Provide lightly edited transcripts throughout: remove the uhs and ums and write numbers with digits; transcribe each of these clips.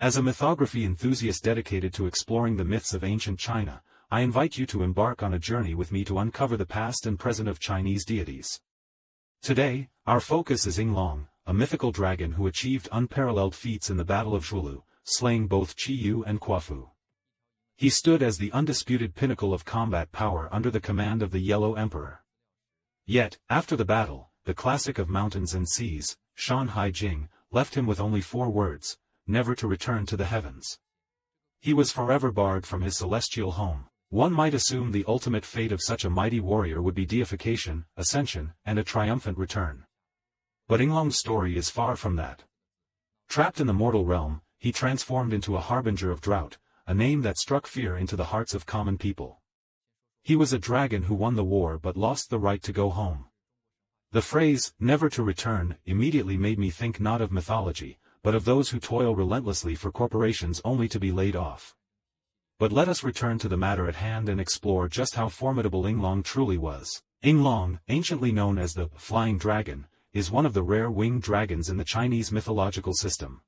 As a mythography enthusiast dedicated to exploring the myths of ancient China, I invite you to embark on a journey with me to uncover the past and present of Chinese deities. Today, our focus is Yinglong, a mythical dragon who achieved unparalleled feats in the Battle of Zhuolu, slaying both Chiyou and Kuafu. He stood as the undisputed pinnacle of combat power under the command of the Yellow Emperor. Yet, after the battle, the classic of mountains and seas, Shan Hai Jing, left him with only 4 words, never to return to the heavens. He was forever barred from his celestial home. One might assume the ultimate fate of such a mighty warrior would be deification, ascension, and a triumphant return. But Yinglong's story is far from that. Trapped in the mortal realm, he transformed into a harbinger of drought, a name that struck fear into the hearts of common people. He was a dragon who won the war but lost the right to go home. The phrase, never to return, immediately made me think not of mythology, but of those who toil relentlessly for corporations only to be laid off. But let us return to the matter at hand and explore just how formidable Yinglong truly was. Yinglong, anciently known as the Flying Dragon, is one of the rare winged dragons in the Chinese mythological system.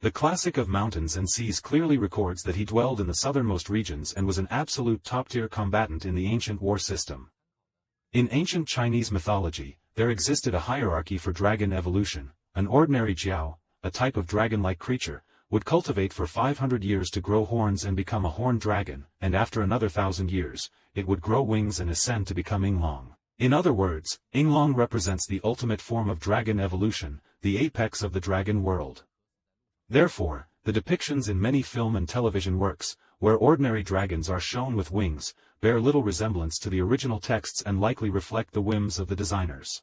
The classic of mountains and seas clearly records that he dwelled in the southernmost regions and was an absolute top-tier combatant in the ancient war system. In ancient Chinese mythology, there existed a hierarchy for dragon evolution. An ordinary jiao, a type of dragon-like creature, would cultivate for 500 years to grow horns and become a horned dragon, and after another 1,000 years, it would grow wings and ascend to become Yinglong. In other words, Yinglong represents the ultimate form of dragon evolution, the apex of the dragon world. Therefore, the depictions in many film and television works, where ordinary dragons are shown with wings, bear little resemblance to the original texts and likely reflect the whims of the designers.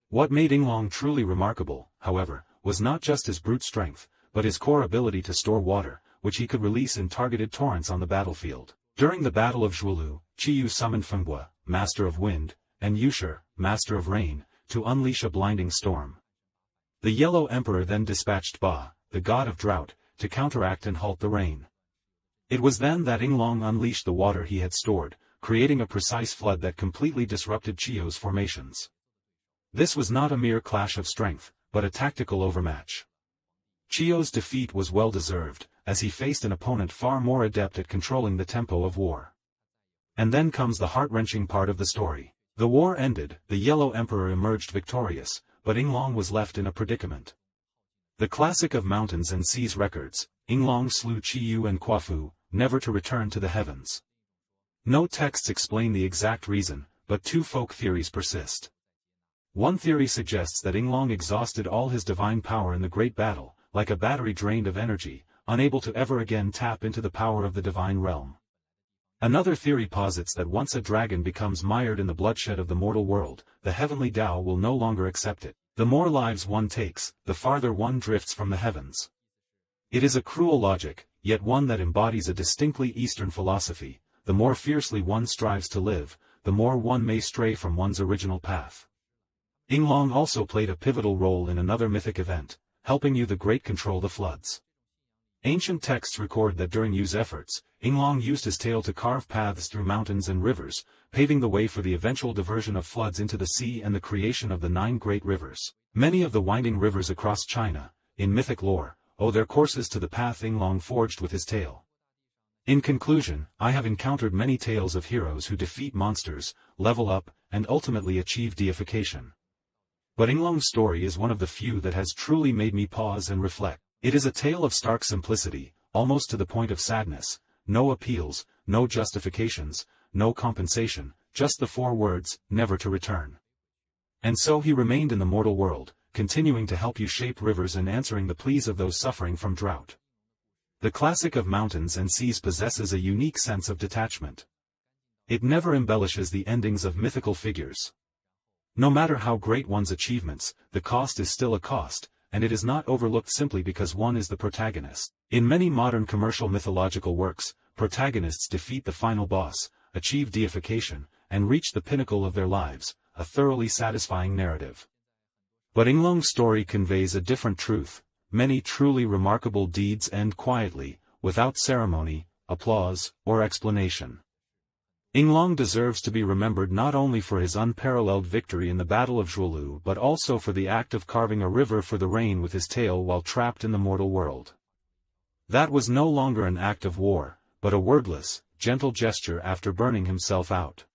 What made Yinglong truly remarkable, however, was not just his brute strength, but his core ability to store water, which he could release in targeted torrents on the battlefield. During the Battle of Zhuolu, Chiyou summoned Fenghua, master of wind, and Yushi, master of rain, to unleash a blinding storm. The Yellow Emperor then dispatched Ba, the god of drought, to counteract and halt the rain. It was then that Yinglong unleashed the water he had stored, creating a precise flood that completely disrupted Chiyou's formations. This was not a mere clash of strength, but a tactical overmatch. Chiyou's defeat was well-deserved, as he faced an opponent far more adept at controlling the tempo of war. And then comes the heart-wrenching part of the story. The war ended, the Yellow Emperor emerged victorious, but Yinglong was left in a predicament. The classic of mountains and seas records, Yinglong slew Chiyou and Kuafu, never to return to the heavens. No texts explain the exact reason, but 2 folk theories persist. One theory suggests that Yinglong exhausted all his divine power in the great battle, like a battery drained of energy, unable to ever again tap into the power of the divine realm. Another theory posits that once a dragon becomes mired in the bloodshed of the mortal world, the heavenly Tao will no longer accept it. The more lives one takes, the farther one drifts from the heavens. It is a cruel logic, yet one that embodies a distinctly Eastern philosophy. The more fiercely one strives to live, the more one may stray from one's original path. Yinglong also played a pivotal role in another mythic event, helping Yu the Great control the floods. Ancient texts record that during Yu's efforts, Yinglong used his tail to carve paths through mountains and rivers, paving the way for the eventual diversion of floods into the sea and the creation of the 9 great rivers. Many of the winding rivers across China, in mythic lore, owe their courses to the path Yinglong forged with his tail. In conclusion, I have encountered many tales of heroes who defeat monsters, level up, and ultimately achieve deification. But Yinglong's story is one of the few that has truly made me pause and reflect. It is a tale of stark simplicity, almost to the point of sadness. No appeals, no justifications, no compensation, just the 4 words, never to return. And so he remained in the mortal world, continuing to help you shape rivers and answering the pleas of those suffering from drought. The classic of mountains and seas possesses a unique sense of detachment. It never embellishes the endings of mythical figures. No matter how great one's achievements, the cost is still a cost, and it is not overlooked simply because one is the protagonist. In many modern commercial mythological works, protagonists defeat the final boss, achieve deification, and reach the pinnacle of their lives, a thoroughly satisfying narrative. But Yinglong's story conveys a different truth. Many truly remarkable deeds end quietly, without ceremony, applause, or explanation. Yinglong deserves to be remembered not only for his unparalleled victory in the Battle of Zhuolu but also for the act of carving a river for the rain with his tail while trapped in the mortal world. That was no longer an act of war, but a wordless, gentle gesture after burning himself out.